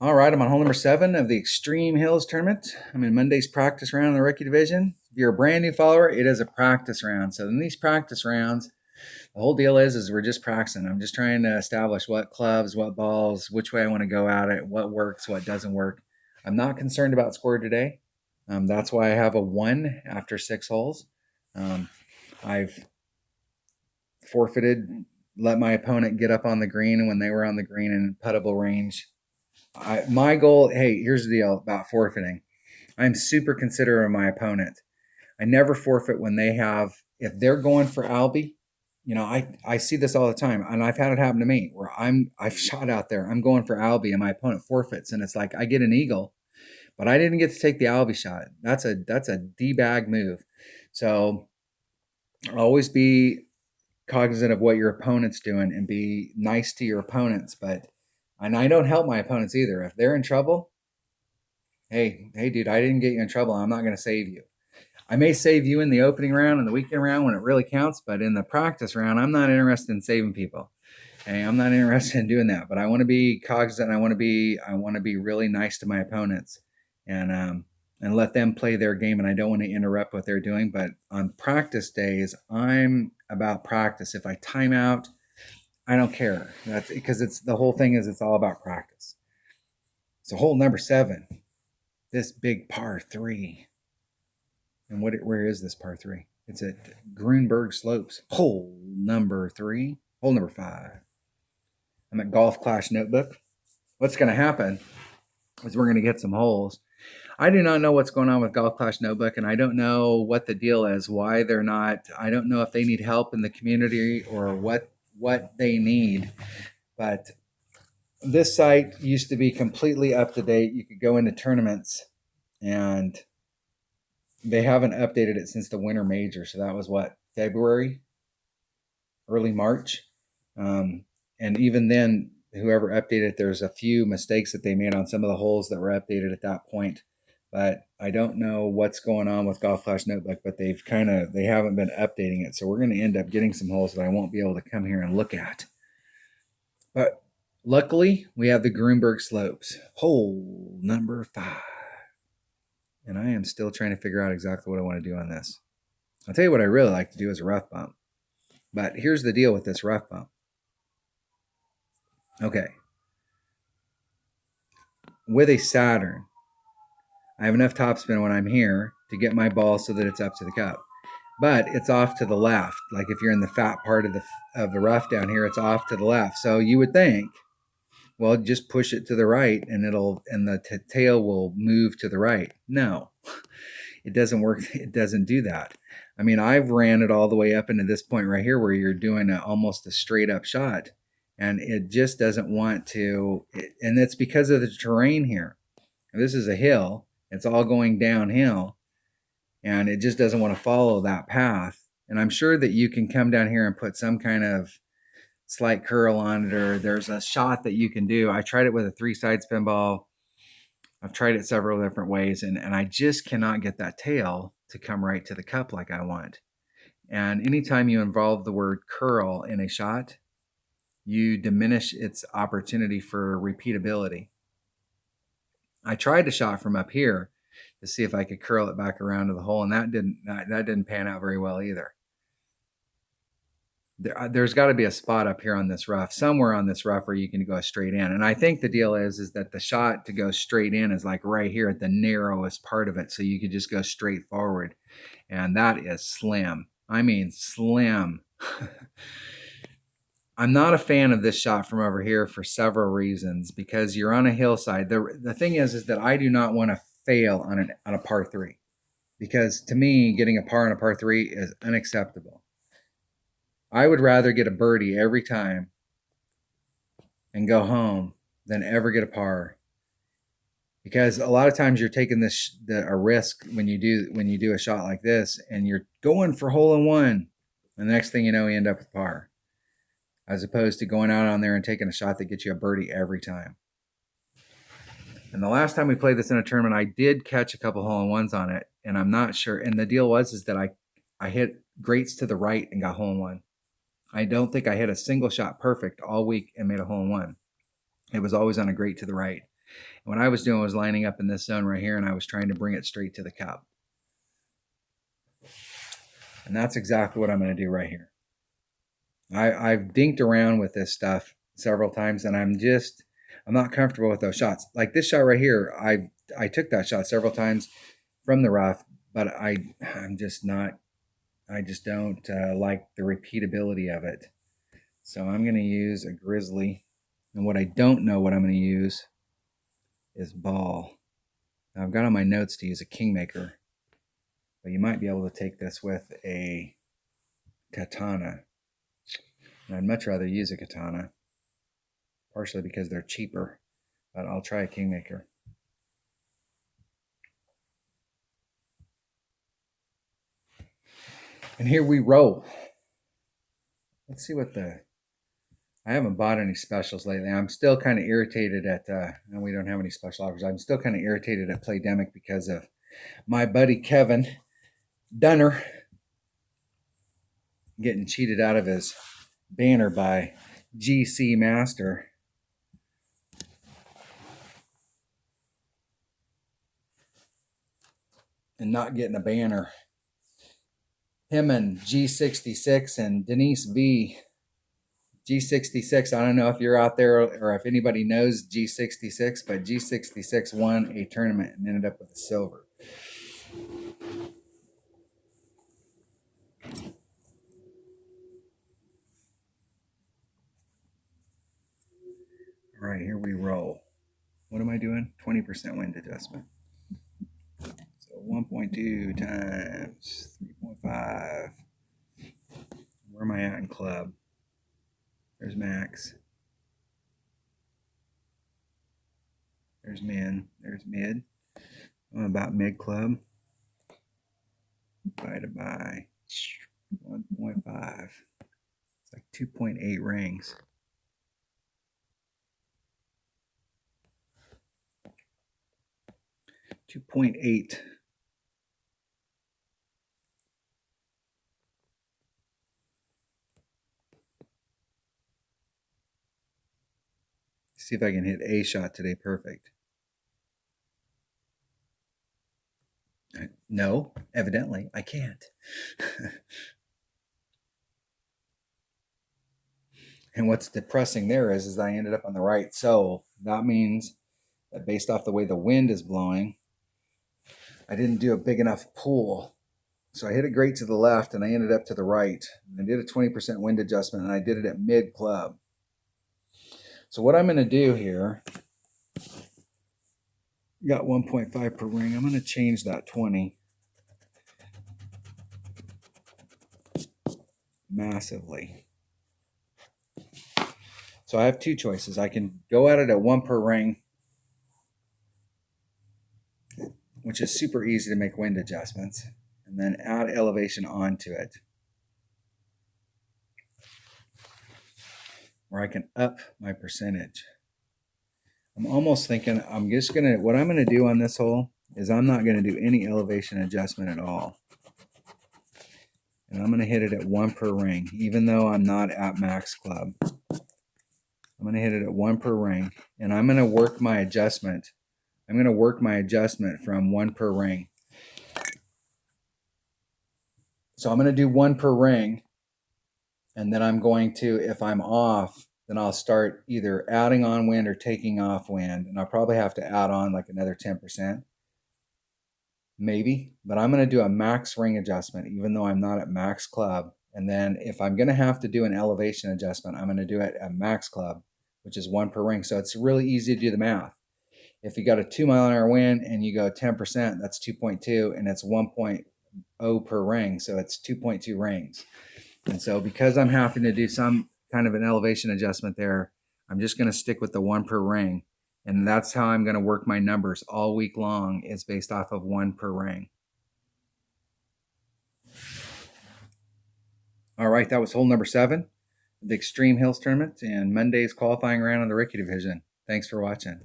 All right, I'm on hole number 7 of the Extreme Hills tournament. I'm in Monday's practice round in the rookie division. If you're a brand new follower, it is a practice round. So in these practice rounds, the whole deal is we're just practicing. I'm just trying to establish what clubs, what balls, which way I want to go at it, what works, what doesn't work. I'm not concerned about score today. That's why I have a 1 after 6 holes. I've forfeited, let my opponent get up on the green, and when they were on the green in puttable range, my goal, hey, here's the deal about forfeiting. I'm super considerate of my opponent. I never forfeit when they have, if they're going for Albie, I see this all the time, and I've had it happen to me where I've shot out there, I'm going for Albie, and my opponent forfeits, and it's like I get an eagle, but I didn't get to take the Albie shot. That's a D-bag move. So always be cognizant of what your opponent's doing and be nice to your opponents. And I don't help my opponents either. If they're in trouble, hey, dude, I didn't get you in trouble. I'm not going to save you. I may save you in the opening round and the weekend round when it really counts, but in the practice round, I'm not interested in saving people. Hey, I'm not interested in doing that. But I want to be cognizant. I want to be really nice to my opponents, and let them play their game. And I don't want to interrupt what they're doing. But on practice days, I'm about practice. If I time out, I don't care. That's because the whole thing is it's all about practice. So hole number 7, this big par 3. And where is this par 3? It's at Grunberg Slopes. Hole number 3. Hole number 5. I'm at Golf Clash Notebook. What's going to happen is we're going to get some holes. I do not know what's going on with Golf Clash Notebook, and I don't know what the deal is, why they're not. I don't know if they need help in the community or what they need. But this site used to be completely up to date. You could go into tournaments, and they haven't updated it since the Winter Major. So that was what, February, early March. And even then, whoever updated it, there's a few mistakes that they made on some of the holes that were updated at that point. But I don't know what's going on with Golf Clash Notebook, but they haven't been updating it. So we're going to end up getting some holes that I won't be able to come here and look at. But luckily, we have the Grunberg Slopes, hole number 5. And I am still trying to figure out exactly what I want to do on this. I'll tell you what I really like to do is a rough bump. But here's the deal with this rough bump. Okay. With a Saturn, I have enough topspin when I'm here to get my ball so that it's up to the cup. But it's off to the left. Like if you're in the fat part of the rough down here, it's off to the left. So you would think, well, just push it to the right and the tail will move to the right. No, it doesn't work. It doesn't do that. I mean, I've ran it all the way up into this point right here where you're doing almost a straight up shot, and it just doesn't want to. And it's because of the terrain here. This is a hill. It's all going downhill, and it just doesn't want to follow that path. And I'm sure that you can come down here and put some kind of slight curl on it, or there's a shot that you can do. I tried it with a 3-side spin ball. I've tried it several different ways, and I just cannot get that tail to come right to the cup like I want. And anytime you involve the word curl in a shot, you diminish its opportunity for repeatability. I tried the shot from up here to see if I could curl it back around to the hole, and that didn't pan out very well either. There's got to be a spot up here on this rough, somewhere on this rough where you can go straight in. And I think the deal is that the shot to go straight in is like right here at the narrowest part of it. So you could just go straight forward. And that is slim. I mean, slim. I'm not a fan of this shot from over here for several reasons, because you're on a hillside. The thing is that I do not want to fail on a par 3, because to me, getting a par on a par 3 is unacceptable. I would rather get a birdie every time and go home than ever get a par, because a lot of times you're taking a risk when you do a shot like this, and you're going for hole in one, and the next thing you know, you end up with par, as opposed to going out on there and taking a shot that gets you a birdie every time. And the last time we played this in a tournament, I did catch a couple hole in ones on it, and I'm not sure. And the deal was that I hit greats to the right and got hole in one. I don't think I hit a single shot perfect all week and made a hole in one. It was always on a great to the right. What I was doing was lining up in this zone right here, and I was trying to bring it straight to the cup. And that's exactly what I'm going to do right here. I've dinked around with this stuff several times, and I'm not comfortable with those shots. Like this shot right here, I took that shot several times from the rough, but I'm just not. I just don't like the repeatability of it. So I'm going to use a Grizzly, and what I don't know what I'm going to use is ball. Now I've got on my notes to use a Kingmaker, but you might be able to take this with a Katana. And I'd much rather use a Katana, partially because they're cheaper, but I'll try a Kingmaker. And here we roll. Let's see what I haven't bought any specials lately. I'm still kind of irritated at, and we don't have any special offers. I'm still kind of irritated at Playdemic because of my buddy Kevin Dunner getting cheated out of his banner by GC Master. And not getting a banner. Him and G66 and Denise V. G66, I don't know if you're out there or if anybody knows G66, but G66 won a tournament and ended up with a silver. All right, here we roll. What am I doing? 20% wind adjustment. So 1.2 times 3.5. Where am I at in club? There's max. There's min. There's mid. I'm about mid club. Divided by 1.5. It's like 2.8 rings. $2.8. See if I can hit a shot today perfect. No, evidently I can't. And what's depressing there is I ended up on the right. So that means that based off the way the wind is blowing, I didn't do a big enough pull. So I hit it great to the left and I ended up to the right. I did a 20% wind adjustment and I did it at mid club. So what I'm going to do here, got 1.5 per ring. I'm going to change that 20 massively. So I have two choices. I can go at it at 1 per ring, which is super easy to make wind adjustments, and then add elevation onto it, where I can up my percentage. I'm almost thinking what I'm going to do on this hole is I'm not going to do any elevation adjustment at all. And I'm going to hit it at 1 per ring, even though I'm not at max club. I'm going to hit it at 1 per ring, and I'm going to work my adjustment. I'm going to work my adjustment from 1 per ring. So I'm going to do 1 per ring, and then I'm going to, if I'm off, then I'll start either adding on wind or taking off wind, and I'll probably have to add on like another 10%. Maybe, but I'm going to do a max ring adjustment, even though I'm not at max club. And then if I'm going to have to do an elevation adjustment, I'm going to do it at max club, which is 1 per ring. So it's really easy to do the math. If you got a 2 mile an hour wind and you go 10%, that's 2.2, and it's 1.0 per ring. So it's 2.2 rings. And so because I'm having to do some kind of an elevation adjustment there, I'm just going to stick with the 1 per ring. And that's how I'm going to work my numbers all week long, is based off of 1 per ring. All right, that was hole number 7, the Extreme Hills Tournament and Monday's qualifying round of the Rookie Division. Thanks for watching.